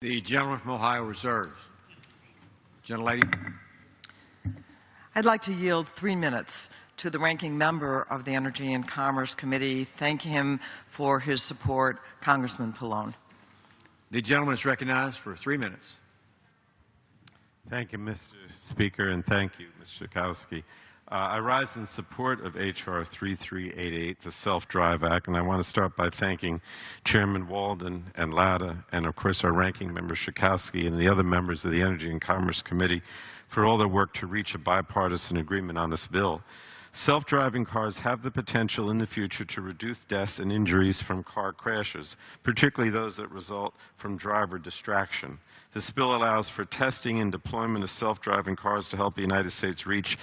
The gentleman from Ohio reserves. Gentlelady. I'd like to yield 3 minutes to the ranking member of the Energy and Commerce Committee. Thank him for his support, Congressman Pallone. The gentleman is recognized for 3 minutes. Thank you, Mr. Speaker, and thank you, Mr. Schakowsky. I rise in support of H.R. 3388, the Self-Drive Act, and I want to start by thanking Chairman Walden and Latta, and of course our ranking member Schakowsky and the other members of the Energy and Commerce Committee for all their work to reach a bipartisan agreement on this bill. Self-driving cars have the potential in the future to reduce deaths and injuries from car crashes, particularly those that result from driver distraction. This bill allows for testing and deployment of self-driving cars to help the United States reach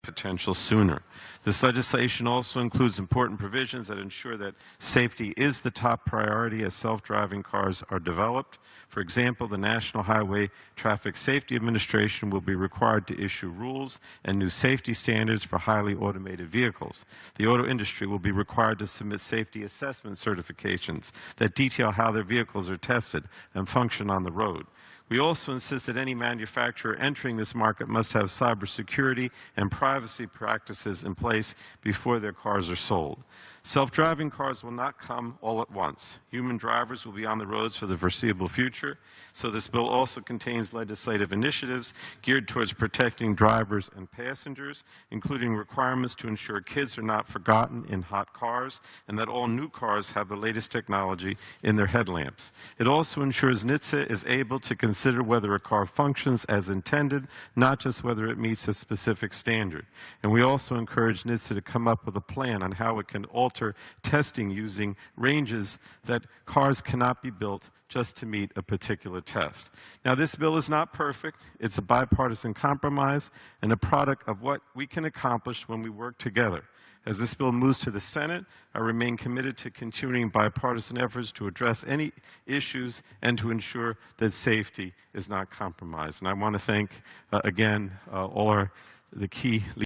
potential sooner. This legislation also includes important provisions that ensure that safety is the top priority as self-driving cars are developed. For example, the National Highway Traffic Safety Administration will be required to issue rules and new safety standards for highly automated vehicles. The auto industry will be required to submit safety assessment certifications that detail how their vehicles are tested and function on the road. We also insist that any manufacturer entering this market must have cybersecurity and privacy practices in place before their cars are sold. Self-driving cars will not come all at once. Human drivers will be on the roads for the foreseeable future, so this bill also contains legislative initiatives geared towards protecting drivers and passengers, including requirements to ensure kids are not forgotten in hot cars and that all new cars have the latest technology in their headlamps. It also ensures NHTSA is able to consider whether a car functions as intended, not just whether it meets a specific standard. And we also encourage NHTSA to come up with a plan on how it can alter testing using ranges that cars cannot be built just to meet a particular test. Now, this bill is not perfect. It's a bipartisan compromise and a product of what we can accomplish when we work together. As this bill moves to the Senate, I remain committed to continuing bipartisan efforts to address any issues and to ensure that safety is not compromised. And I want to thank, again, all the key